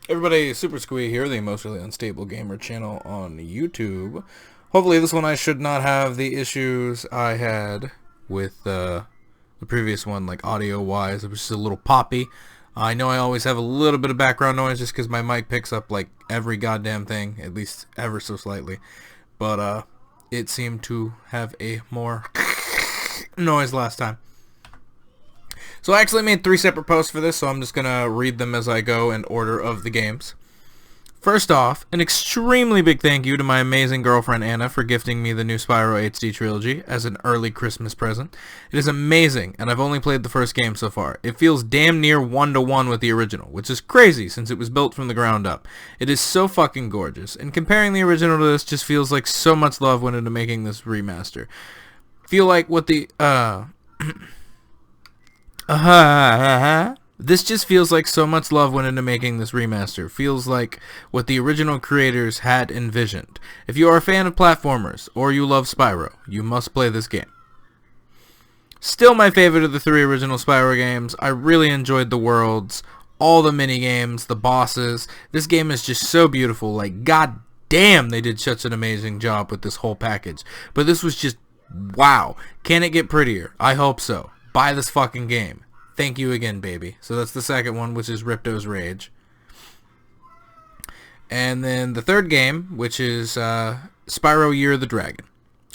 Everybody, Super Squee here, the emotionally unstable gamer channel on YouTube. Hopefully this one I should not have the issues I had with the previous one, like audio-wise. It was just a little poppy. I know I always have a little bit of background noise just because my mic picks up like every goddamn thing, at least ever so slightly. But it seemed to have a more noise last time. So I actually made 3 separate posts for this, so I'm just going to read them as I go in order of the games. First off, an extremely big thank you to my amazing girlfriend Anna for gifting me the new Spyro HD Trilogy as an early Christmas present. It is amazing, and I've only played the first game so far. It feels damn near 1-to-1 with the original, which is crazy since it was built from the ground up. It is so fucking gorgeous, and comparing the original to this just feels like so much love went into making this remaster. Feel like what the, This just feels like so much love went into making this remaster. Feels like what the original creators had envisioned. If you are a fan of platformers, or you love Spyro, you must play this game. Still my favorite of the 3 original Spyro games. I really enjoyed the worlds, all the mini-games, the bosses. This game is just so beautiful. Like, god damn, they did such an amazing job with this whole package. But this was just, wow. Can it get prettier? I hope so. Buy this fucking game. Thank you again, baby. So that's the second one, which is Ripto's Rage. And then the third game, which is Spyro Year of the Dragon.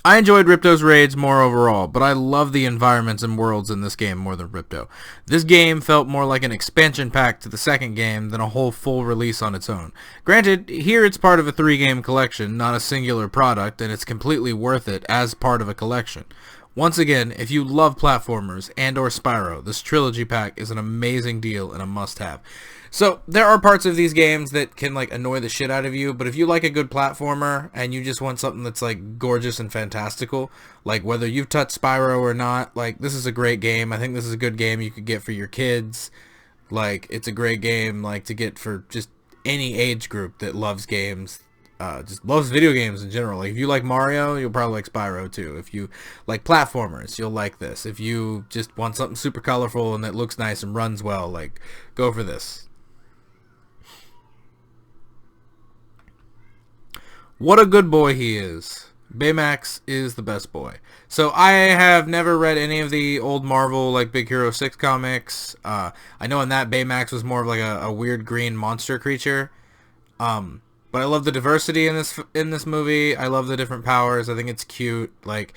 I enjoyed Ripto's Rage more overall, but I love the environments and worlds in this game more than Ripto. This game felt more like an expansion pack to the second game than a whole full release on its own. Granted, here it's part of a 3-game collection, not a singular product, and it's completely worth it as part of a collection. Once again, if you love platformers and or Spyro, this trilogy pack is an amazing deal and a must-have. So, there are parts of these games that can like annoy the shit out of you, but if you like a good platformer and you just want something that's like gorgeous and fantastical, like whether you've touched Spyro or not, like this is a great game. I think this is a good game you could get for your kids. Like, it's a great game like to get for just any age group that loves games. Just loves video games in general. Like, if you like Mario, you'll probably like Spyro too. If you like platformers, you'll like this. If you just want something super colorful and that looks nice and runs well, like, go for this. What a good boy he is. Baymax is the best boy. So I have never read any of the old Marvel, like Big Hero 6 comics. I know in that Baymax was more of like a weird green monster creature. But I love the diversity in this movie. I love the different powers. I think it's cute. Like,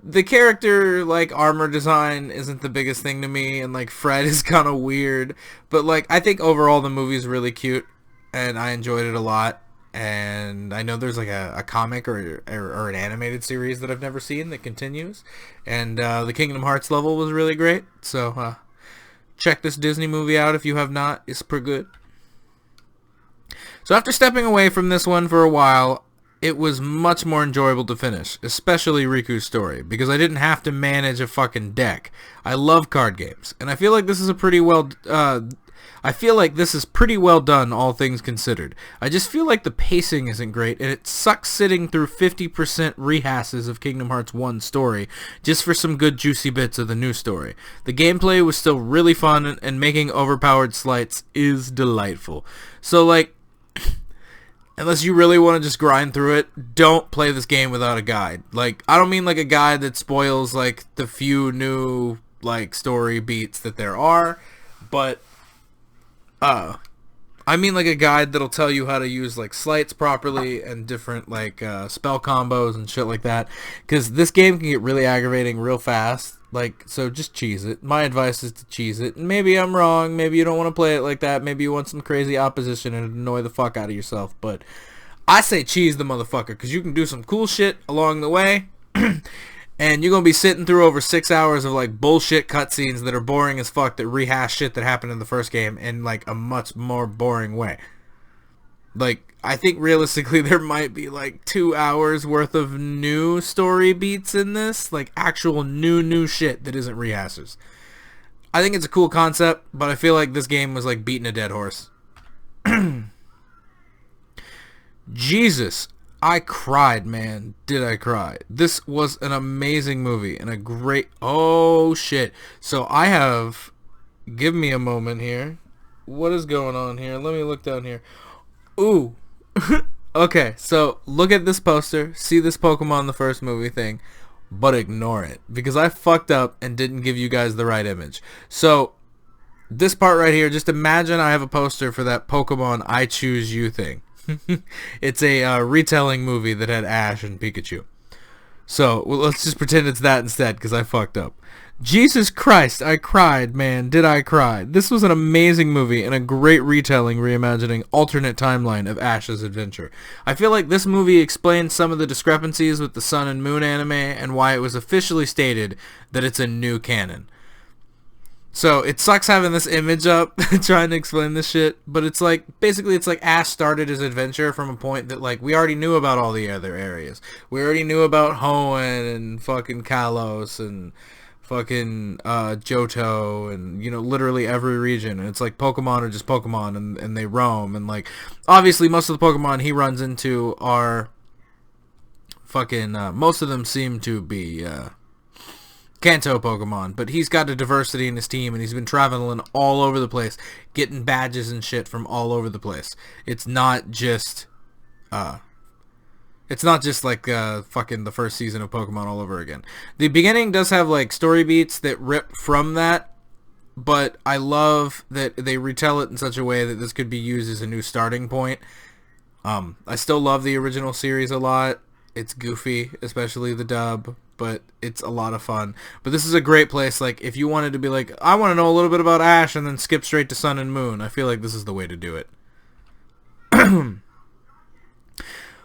the character, like, armor design isn't the biggest thing to me, and like Fred is kind of weird. But like, I think overall the movie's really cute, and I enjoyed it a lot. And I know there's like a comic or an animated series that I've never seen that continues. And the Kingdom Hearts level was really great. So check this Disney movie out if you have not. It's pretty good. So after stepping away from this one for a while, it was much more enjoyable to finish, especially Riku's story, because I didn't have to manage a fucking deck. I love card games, and I feel like this is pretty well done, all things considered. I just feel like the pacing isn't great, and it sucks sitting through 50% rehasses of Kingdom Hearts 1 story just for some good juicy bits of the new story. The gameplay was still really fun, and making overpowered slights is delightful. So like, unless you really want to just grind through it, don't play this game without a guide. Like, I don't mean like a guide that spoils like the few new like story beats that there are, but I mean like a guide that'll tell you how to use like sleights properly and different like spell combos and shit like that, because this game can get really aggravating real fast. Like, so just cheese it. My advice is to cheese it. And maybe I'm wrong. Maybe you don't want to play it like that. Maybe you want some crazy opposition and annoy the fuck out of yourself. But I say cheese the motherfucker, because you can do some cool shit along the way. And you're going to be sitting through over 6 hours of like bullshit cutscenes that are boring as fuck, that rehash shit that happened in the first game in like a much more boring way. Like, I think realistically there might be like 2 hours worth of new story beats in this. Like, actual new shit that isn't rehashes. I think it's a cool concept, but I feel like this game was like beating a dead horse. Jesus, I cried, man. Did I cry? This was an amazing movie and a great... Oh, shit. So I have... Give me a moment here. What is going on here? Let me look down here. Ooh. Okay, so look at this poster. See this Pokemon the first movie thing, but ignore it because I fucked up and didn't give you guys the right image. So this part right here, just imagine I have a poster for that Pokemon I Choose You thing. It's a retelling movie that had Ash and Pikachu. So let's just pretend it's that instead because I fucked up. Jesus Christ, I cried, man, did I cry. This was an amazing movie and a great retelling reimagining alternate timeline of Ash's adventure. I feel like this movie explains some of the discrepancies with the Sun and Moon anime and why it was officially stated that it's a new canon. So it sucks having this image up trying to explain this shit, but it's like, basically it's like Ash started his adventure from a point that like we already knew about all the other areas. We already knew about Hoenn and fucking Kalos and fucking Johto and, you know, literally every region. And it's like Pokemon are just Pokemon and they roam. And like, obviously most of the Pokemon he runs into are fucking, most of them seem to be Kanto Pokemon. But he's got a diversity in his team and he's been traveling all over the place, getting badges and shit from all over the place. It's not just like fucking the first season of Pokemon all over again. The beginning does have like story beats that rip from that, but I love that they retell it in such a way that this could be used as a new starting point. I still love the original series a lot. It's goofy, especially the dub, but it's a lot of fun. But this is a great place, like, if you wanted to be like, I want to know a little bit about Ash and then skip straight to Sun and Moon, I feel like this is the way to do it.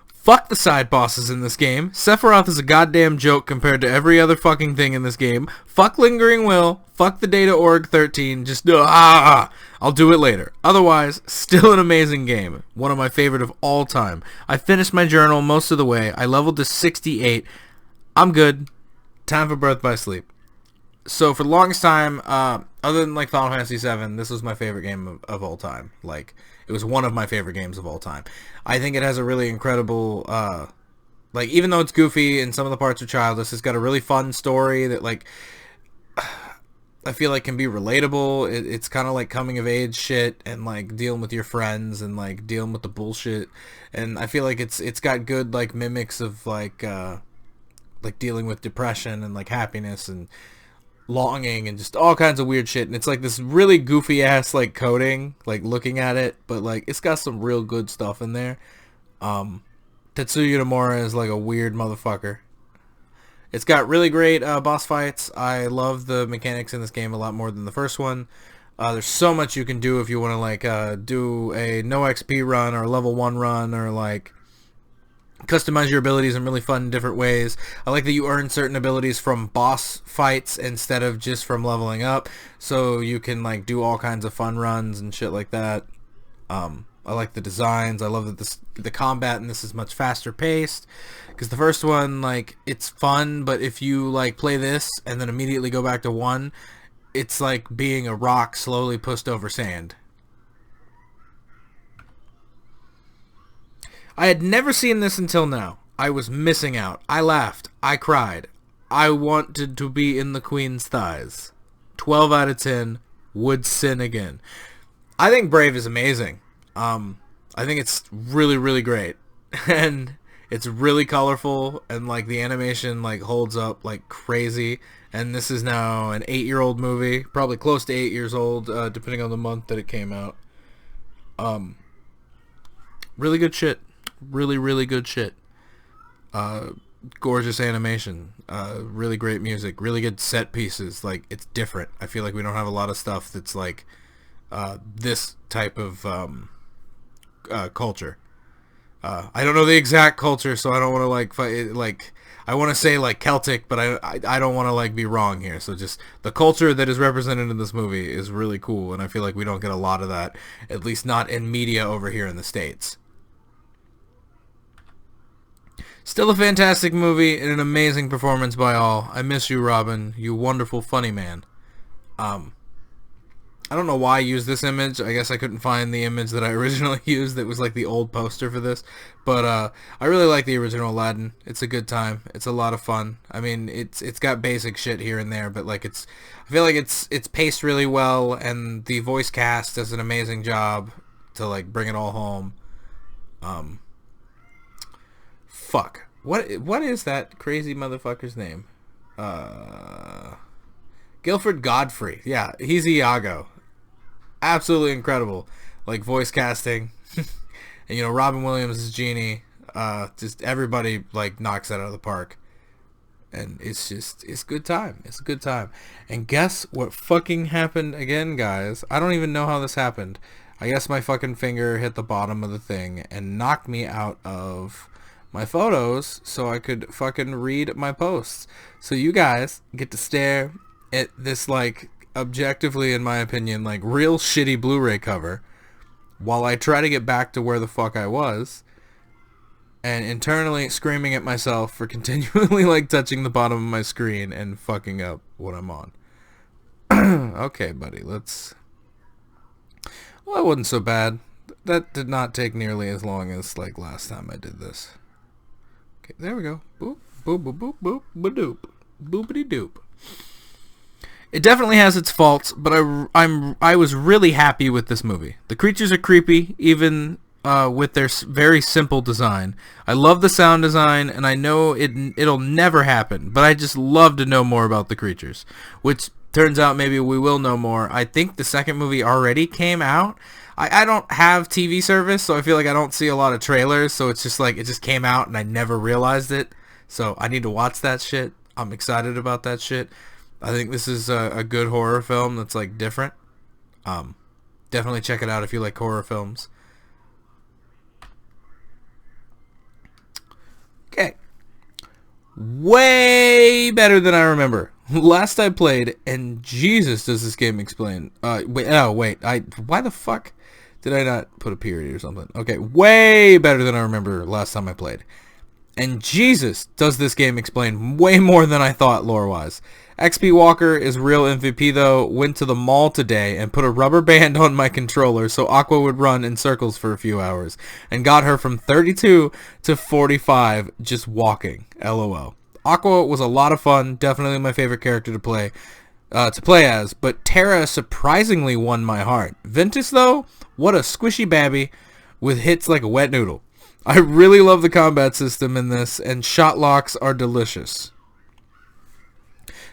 Fuck the side bosses in this game. Sephiroth is a goddamn joke compared to every other fucking thing in this game. Fuck Lingering Will. Fuck the Data Org 13. Just, I'll do it later. Otherwise, still an amazing game. One of my favorite of all time. I finished my journal most of the way. I leveled to 68. I'm good. Time for Birth by Sleep. So for the longest time, other than like Final Fantasy VII, this was my favorite game of all time. Like, it was one of my favorite games of all time. I think it has a really incredible, like, even though it's goofy and some of the parts are childish, it's got a really fun story that, like, I feel like can be relatable. It's kind of like coming of age shit and, like, dealing with your friends and, like, dealing with the bullshit. And I feel like it's got good, like, mimics of, like dealing with depression and, like, happiness and longing and just all kinds of weird shit. And it's like this really goofy ass like coding, like looking at it, but like it's got some real good stuff in there. Tetsuya Nomura is like a weird motherfucker. It's got really great boss fights. I love the mechanics in this game a lot more than the first one. There's so much you can do if you want to like do a no XP run or a level 1 run or like customize your abilities in really fun different ways. I like that you earn certain abilities from boss fights instead of just from leveling up, so you can like do all kinds of fun runs and shit like that. I like the designs. I love that the combat in this is much faster paced, because the first one, like, it's fun, but if you like play this and then immediately go back to 1, it's like being a rock slowly pushed over sand. I had never seen this until now. I was missing out. I laughed. I cried. I wanted to be in the Queen's thighs. 12 out of 10. Would sin again. I think Brave is amazing. I think it's really, really great. And it's really colorful, and like the animation like holds up like crazy. And this is now an 8-year-old movie. Probably close to 8 years old, depending on the month that it came out. Really good shit. Really, really good shit. Gorgeous animation. Really great music. Really good set pieces. Like, it's different. I feel like we don't have a lot of stuff that's like this type of culture. I don't know the exact culture, so I don't want to like fight, like, I want to say like Celtic, but I don't want to like be wrong here. So just the culture that is represented in this movie is really cool, and I feel like we don't get a lot of that, at least not in media over here in the States. Still a fantastic movie and an amazing performance by all. I miss you, Robin. You wonderful, funny man. I I don't know why I used this image. I guess I couldn't find the image that I originally used that was like the old poster for this. But I really like the original Aladdin. It's a good time. It's a lot of fun. I mean, it's got basic shit here and there, but like I feel like it's paced really well, and the voice cast does an amazing job to like bring it all home. Fuck. What is that crazy motherfucker's name? Guilford Godfrey. Yeah, he's Iago. Absolutely incredible, like voice casting. And you know, Robin Williams is Genie. Just everybody like knocks that out of the park, and it's good time. It's a good time. And guess what fucking happened again, guys? I don't even know how this happened. I guess my fucking finger hit the bottom of the thing and knocked me out of my photos so I could fucking read my posts. So you guys get to stare at this, like, objectively, in my opinion, like, real shitty Blu-ray cover while I try to get back to where the fuck I was, and internally screaming at myself for continually, like, touching the bottom of my screen and fucking up what I'm on. Okay, buddy, let's... Well, that wasn't so bad. That did not take nearly as long as, like, last time I did this. Okay, there we go. Boop, boop, boop, boop, boop, ba-doop. Boopity-doop. It definitely has its faults, but I was really happy with this movie. The creatures are creepy, even with their very simple design. I love the sound design, and I know it'll never happen, but I just love to know more about the creatures, which turns out maybe we will know more. I think the second movie already came out. I don't have TV service, so I feel like I don't see a lot of trailers, so it's just like it just came out and I never realized it. So I need to watch that shit. I'm excited about that shit. I think this is a good horror film that's like different. Definitely check it out if you like horror films. Okay. Way better than I remember. Last I played, and Jesus, does this game explain? Wait. Why the fuck did I not put a period or something? Okay, way better than I remember last time I played. And Jesus, does this game explain way more than I thought lore-wise. XP Walker is real MVP though. Went to the mall today and put a rubber band on my controller so Aqua would run in circles for a few hours. And got her from 32 to 45 just walking. LOL. Aqua was a lot of fun. Definitely my favorite character to play as. But Terra surprisingly won my heart. Ventus though, what a squishy babby with hits like a wet noodle. I really love the combat system in this, and shot locks are delicious.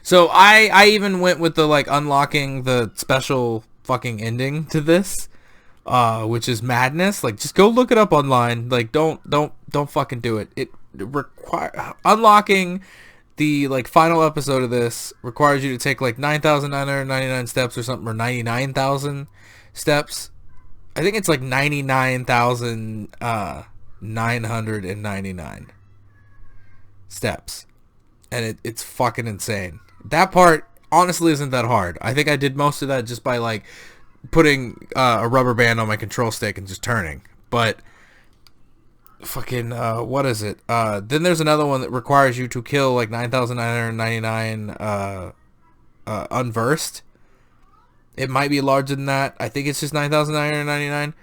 So I even went with the like unlocking the special fucking ending to this, which is madness. Like, just go look it up online. Like, don't fucking do it. It unlocking the like final episode of this requires you to take like 9,999 steps or something, or 99,000 steps. I think it's like 99,999 steps, and it's fucking insane. That part honestly isn't that hard. I think I did most of that just by like putting a rubber band on my control stick and just turning. But fucking what is it? Then there's another one that requires you to kill like 9,999 unversed. It might be larger than that. I think it's just 9,999.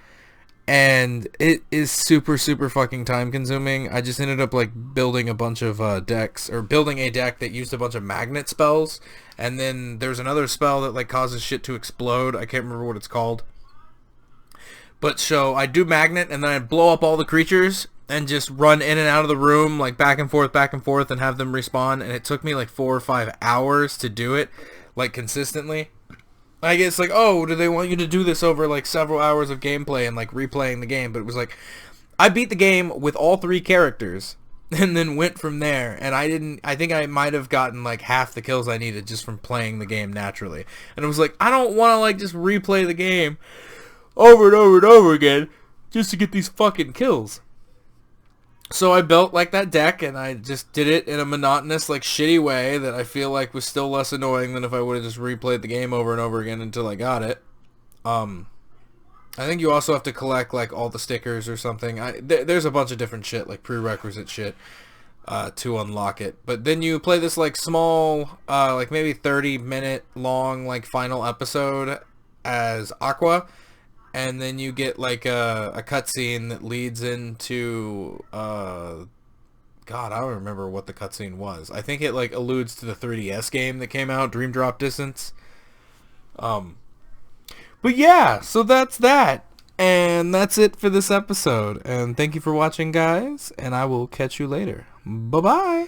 And it is super, super fucking time consuming. I just ended up like building a bunch of decks, or building a deck that used a bunch of magnet spells. And then there's another spell that like causes shit to explode. I can't remember what it's called. But so I do magnet, and then I blow up all the creatures and just run in and out of the room, like back and forth, and have them respawn. And it took me like 4 or 5 hours to do it, like consistently. I guess like, oh, do they want you to do this over like several hours of gameplay and like replaying the game? But it was like, I beat the game with all 3 characters and then went from there. And I think I might have gotten like half the kills I needed just from playing the game naturally. And it was like, I don't want to like just replay the game over and over and over again just to get these fucking kills. So I built like that deck, and I just did it in a monotonous, like shitty way that I feel like was still less annoying than if I would have just replayed the game over and over again until I got it. I think you also have to collect like all the stickers or something. There's a bunch of different shit, like prerequisite shit, to unlock it. But then you play this like small, like maybe 30-minute long like final episode as Aqua, and then you get like a cutscene that leads into God, I don't remember what the cutscene was. I think it like alludes to the 3DS game that came out, Dream Drop Distance. But yeah, so that's that. And that's it for this episode. And thank you for watching, guys. And I will catch you later. Bye-bye.